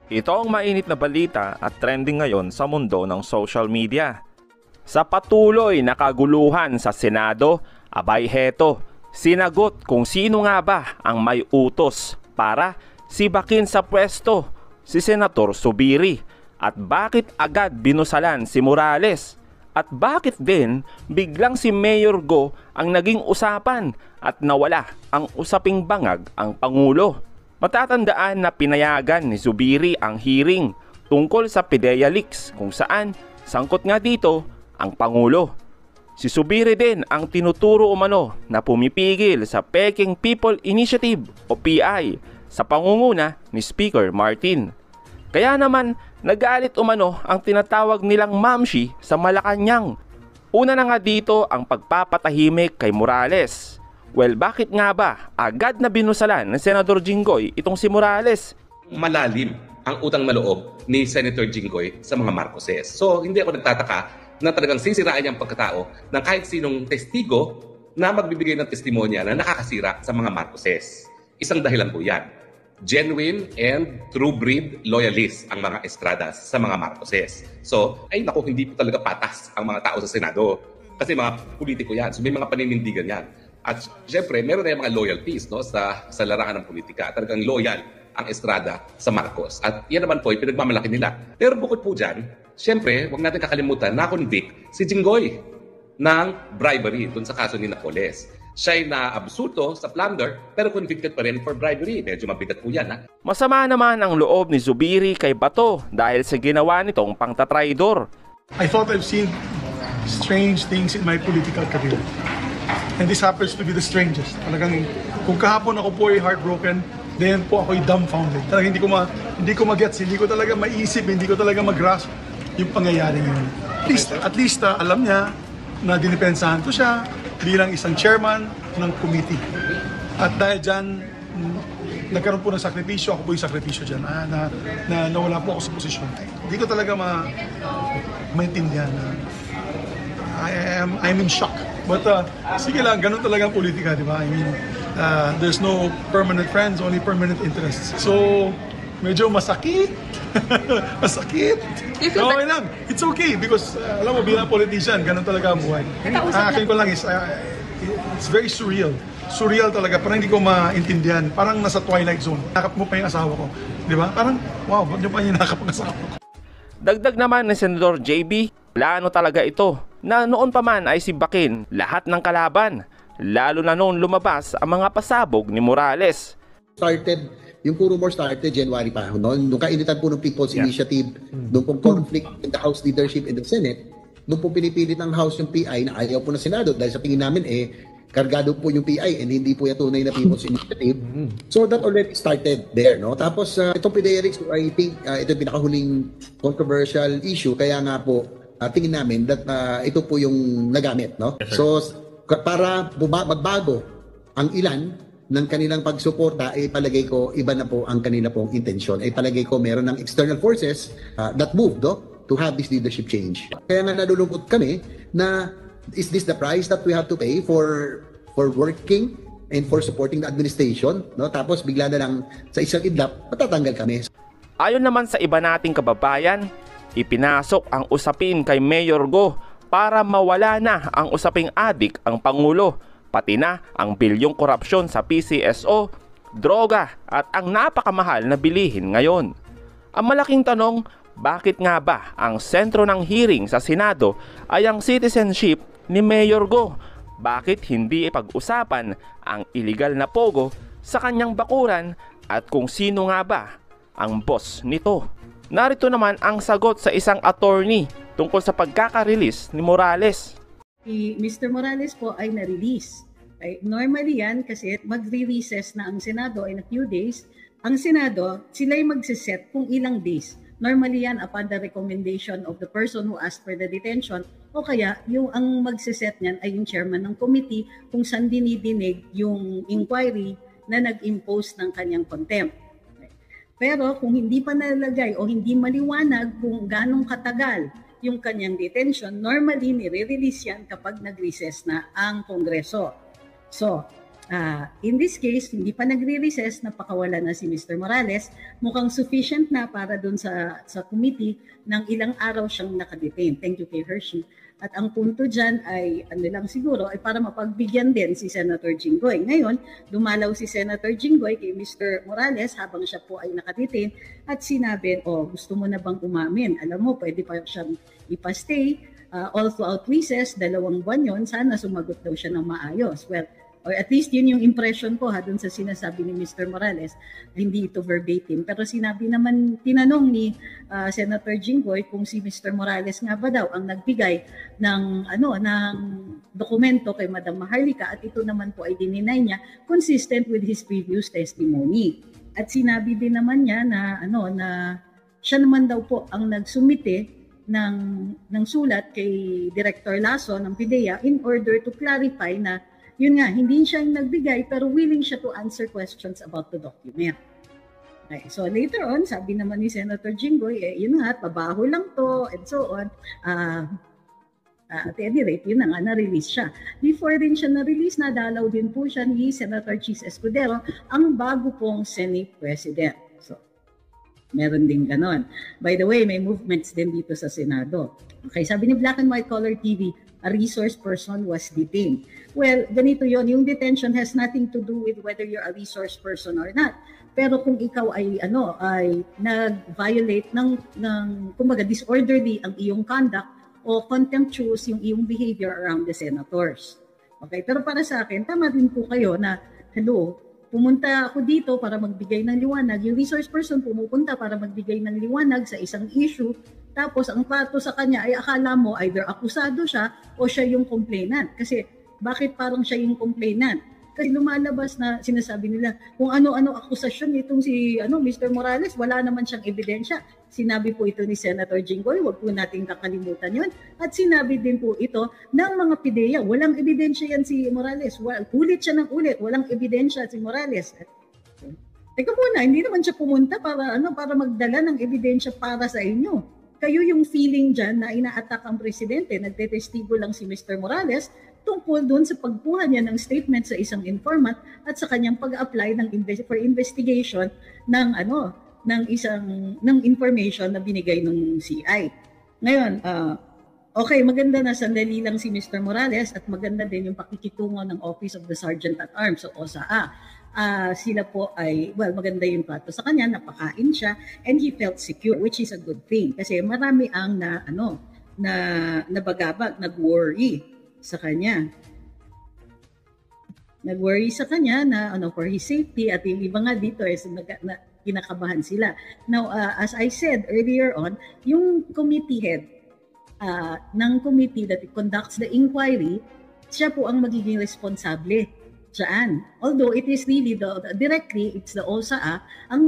Ito ang mainit na balita at trending ngayon sa mundo ng social media. Sa patuloy na kaguluhan sa Senado, abay heto, sinagot kung sino nga ba ang may utos para sibakin sa pwesto si Senator Zubiri at bakit agad binusalan si Morales at bakit din biglang si Mayor Go ang naging usapan at nawala ang usaping bangag ang Pangulo. Matatandaan na pinayagan ni Zubiri ang hearing tungkol sa PDEA leaks kung saan sangkot nga dito ang Pangulo. Si Zubiri din ang tinuturo umano na pumipigil sa Peking People Initiative o PI sa pangunguna ni Speaker Martin. Kaya naman nagalit umano ang tinatawag nilang Mamshi sa Malacanang. Una na nga dito ang pagpapatahimik kay Morales. Well, bakit nga ba agad na binusalan ng Senador Jinggoy itong si Morales? Malalim ang utang na loob ni Senator Jinggoy sa mga Marcoses. So, hindi ako nagtataka na talagang sisirain niya ang pagkatao ng kahit sinong testigo na magbibigay ng testimonya na nakakasira sa mga Marcoses. Isang dahilan po yan. Genuine and true breed loyalist ang mga Estradas sa mga Marcoses. So, ay naku, hindi po talaga patas ang mga tao sa Senado. Kasi mga politiko yan. So, may mga paninindigan yan. At syempre, meron na yung mga loyalties no, sa larangan ng politika. Talagang loyal ang Estrada sa Marcos. At yan naman po, yung pinagmamalaki nila. Pero bukod po dyan, syempre, huwag natin kakalimutan na convict si Jinggoy ng bribery dun sa kaso ni Napoles. Siya'y na-absulto sa plunder, pero convicted pa rin for bribery. Medyo mabigat po yan, ha? Masama naman ang loob ni Zubiri kay Bato dahil sa ginawa nitong pangtatraidor. I thought I've seen strange things in my political career. And this happens to be the strangest. Talagang kung kahapon ako po ay heartbroken, then po ako ay dumbfounded. Talagang hindi ko mag-gets, hindi ko talaga maisip, hindi ko talaga mag-grasp yung pangyayari ngayon. At least alam niya na dinipensahan ko siya bilang isang chairman ng committee. At dahil dyan, nagkaroon po ng sakripisyo, ako po yung sakripisyo dyan, na nawala po ako sa posisyon. Hindi ko talaga maintindihan na I'm in shock. But sige lang, ganun talaga ang politika, di ba? I mean, there's no permanent friends, only permanent interests. So, medyo masakit. Masakit. No, okay lang. It's okay because, alam mo, bilang politician, ganun talaga ang buhay. Akin ko lang is, it's very surreal. Surreal talaga. Parang hindi ko maintindihan. Parang nasa twilight zone. Nakap mo pa yung asawa ko. Di ba? Parang, wow, ba't nyo pa yung nakap ang asawa ko? Dagdag naman ni Senador JB, plano talaga ito na noon pa man ay sibakin lahat ng kalaban, lalo na noon lumabas ang mga pasabog ni Morales. Yung rumor started January pa, noon nung kainitan po ng People's Initiative, nung pong conflict in the House leadership and the Senate, nung pong pinipilit ng House yung PI na ayaw po ng Senado dahil sa tingin namin kargado po yung PI and hindi po yung tunay na People's Initiative. So that already started there, no? Tapos itong PDEA, I think ito yung pinakahuling controversial issue, kaya nga po tingin namin that ito po yung nagamit, no? Yes, so para magbago ang ilan ng kanilang pagsuporta, palagay ko iba na po ang kanila pong intensyon. Palagay ko meron ng external forces that moved to have this leadership change. Kaya nga nalulungkot kami na is this the price that we have to pay for working and for supporting the administration, no? Tapos bigla na lang sa isang idlap matatanggal kami. Ayon naman sa iba nating kababayan, ipinasok ang usapin kay Mayor Go para mawala na ang usaping adik ang Pangulo, pati na ang bilyong korupsyon sa PCSO, droga at ang napakamahal na bilihin ngayon. Ang malaking tanong, bakit nga ba ang sentro ng hearing sa Senado ay ang citizenship ni Mayor Go? Bakit hindi pag-usapan ang illegal na pogo sa kanyang bakuran at kung sino nga ba ang boss nito? Narito naman ang sagot sa isang attorney tungkol sa pagkaka-release ni Morales. Si Mr. Morales po ay na-release. Normally yan kasi magre-recess na ang Senado in a few days. Ang Senado, sila'y magsiset kung ilang days. Normally yan upon the recommendation of the person who asked for the detention o kaya yung ang magsiset niyan ay yung chairman ng committee kung saan dinidinig yung inquiry na nag-impose ng kanyang contempt. Pero kung hindi pa nalagay o hindi maliwanag kung ganong katagal yung kanyang detention, normally nire-release yan kapag nag-recess na ang Kongreso. So, In this case, hindi pa nagre-recess, napakawala na si Mr. Morales. Mukhang sufficient na para dun sa committee ng ilang araw siyang nakadetain. Thank you kay Hershey. At ang punto dyan ay, lang siguro, ay para mapagbigyan din si Senator Jinggoy. Ngayon, dumalaw si Senator Jinggoy kay Mr. Morales habang siya po ay nakadetain at sinabi, gusto mo na bang umamin? Alam mo, pwede pa siyang ipastay all throughout recess, 2 buwan yun, sana sumagot daw siya ng maayos. Well, or at least yun yung impression ko dun sa sinasabi ni Mr. Morales, hindi ito verbatim. Pero sinabi naman, tinanong ni Senator Jinggoy kung si Mr. Morales nga ba daw ang nagbigay ng dokumento kay Madam Maharlika at ito naman po ay dininay niya consistent with his previous testimony. At sinabi din naman niya na siya naman daw po ang nagsumite ng sulat kay Director Lasso ng PIDEA in order to clarify na yun nga, hindi siya yung nagbigay pero willing siya to answer questions about the document. Okay, so later on, sabi naman ni Senator Jinggoy, yun nga, pabaho lang to, and so on. At any rate, yun na nga, na-release siya. Before din siya na-release, nadalaw din po siya ni Senator Chis Escudero, ang bago pong Senate President. So, meron din ganon. By the way, may movements din dito sa Senado. Okay, sabi ni Black and White Color TV, a resource person was detained. Well, ganito yon, yung detention has nothing to do with whether you're a resource person or not. Pero kung ikaw ay nag-violate ng kumbaga disorderly ang iyong conduct o contemptuous yung iyong behavior around the senators. Okay, pero para sa akin, tama din po kayo na pumunta ako dito para magbigay ng liwanag. Yung resource person pumupunta para magbigay ng liwanag sa isang issue. Tapos ang pato sa kanya ay akala mo either akusado siya o siya yung complainant. Kasi bakit parang siya yung complainant? Kasi lumalabas na sinasabi nila kung ano-ano akusasyon itong si Mr. Morales, wala naman siyang ebidensya. Sinabi po ito ni Senator Jinggoy, wag po nating kakalimutan yun. At sinabi din po ito ng mga PIDEA, walang ebidensya yan si Morales. Ulit siya ng ulit, walang ebidensya si Morales. Teka muna, hindi naman siya pumunta para magdala ng ebidensya para sa inyo. Kayo yung feeling dyan na ina-attack ang presidente, nagtetestigo lang si Mr. Morales tungkol doon sa pagkuha niya ng statement sa isang informant at sa kanyang pag-apply for investigation ng information na binigay ng CI. Ngayon, okay, maganda na sandali lang si Mr. Morales at maganda din yung pakikitungo ng Office of the Sergeant at Arms o OSAA. Sila po ay, maganda yung plato sa kanya, napakain siya, and he felt secure, which is a good thing. Kasi marami ang nabagabag, nag-worry sa kanya. Nag-worry sa kanya na for his safety at yung iba nga dito kinakabahan sila. Now, as I said earlier on, yung committee head ng committee that conducts the inquiry, siya po ang magiging responsable dyan. Although it is really directly, it's the OSAA, ang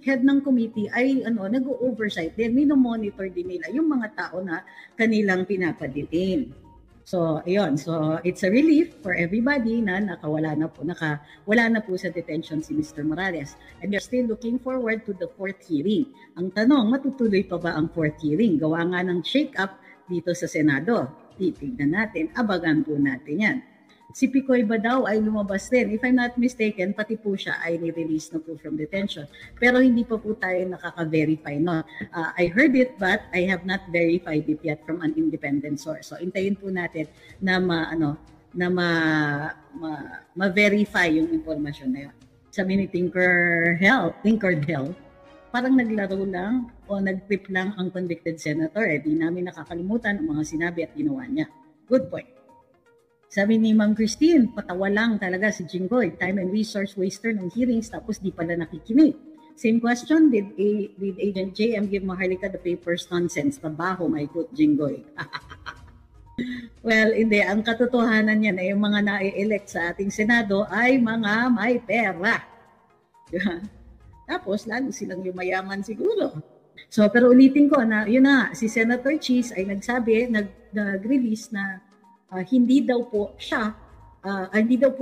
head ng committee ay nag-oversight din, mino-monitor din nila yung mga tao na kanilang pinapaditin. So, ayun. So, it's a relief for everybody na wala na po sa detention si Mr. Morales. And we're still looking forward to the 4th hearing. Ang tanong, matutuloy pa ba ang 4th hearing? Gawa nga ng shake-up dito sa Senado. Titignan natin, abagan po natin yan. Si Picoy ba daw ay lumabas din? If I'm not mistaken, pati po siya ay ni-release na po from detention. Pero hindi pa po tayo nakaka-verify. No? I heard it but I have not verified it yet from an independent source. So, intayin po natin na ma-verify yung informasyon na yun. Sabi ni Tinkered Hell, parang naglaro lang o nag-trip lang ang convicted senator. Di namin nakakalimutan ang mga sinabi at ginawa niya. Good point. Sabi ni Ma'am Christine, patawa lang talaga si Jinggoy. Time and resource waster ng hearings tapos di pala nakikinig. Same question, did Agent JM give Maharlika the papers nonsense? Tabaho, may quote Jinggoy. Well, hindi. Ang katotohanan yan ay yung mga na-elect sa ating Senado ay mga may pera. Tapos, lalo silang yumayaman siguro. So, pero ulitin ko na, yun na, si Senator Chis ay nag-release na hindi daw po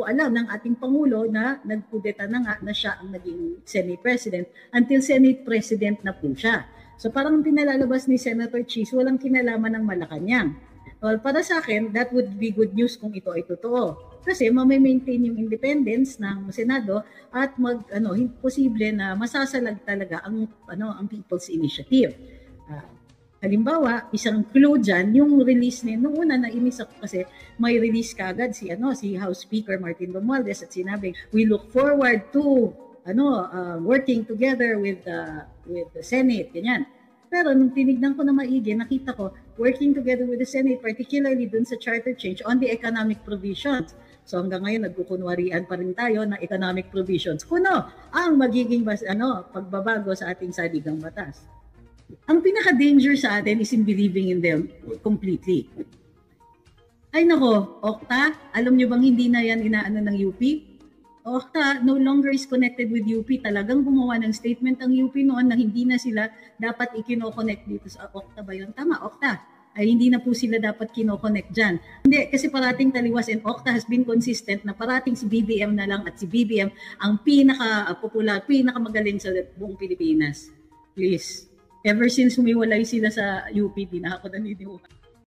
alam ng ating Pangulo na nagkudeta na nga na siya ang naging Senate President until Senate President na po siya. So parang pinalalabas ni Senator Chis, walang kinalaman ng Malacanang. Well, para sa akin, that would be good news kung ito ay totoo. Kasi ma-maintain yung independence ng Senado at posible na masasalag talaga ang People's Initiative. Halimbawa, isang clue dyan, yung release niya, noong una nainis ako kasi may release kagad si House Speaker Martin Romualdez at sinabi, we look forward to working together with the Senate, ganyan. Pero nung tinignan ko na maigi, nakita ko, working together with the Senate, particularly dun sa charter change on the economic provisions. So hanggang ngayon, nagkukunwarian pa rin tayo na economic provisions. Kuno ang magiging pagbabago sa ating saligang batas. Ang pinaka-danger sa atin is in believing in them completely. Ay nako, Okta, alam nyo bang hindi na yan inaano ng UP? Okta no longer is connected with UP. Talagang gumawa ng statement ang UP noon na hindi na sila dapat i-connect dito sa Okta ba yun? Tama, Okta. Ay hindi na po sila dapat kino-connect dyan. Hindi, kasi parating taliwas and Okta has been consistent na parating si BBM na lang at si BBM ang pinaka-popular, pinaka-magaling sa buong Pilipinas. Please. Ever since humiwalay sila sa UP, di na ako naniniwala.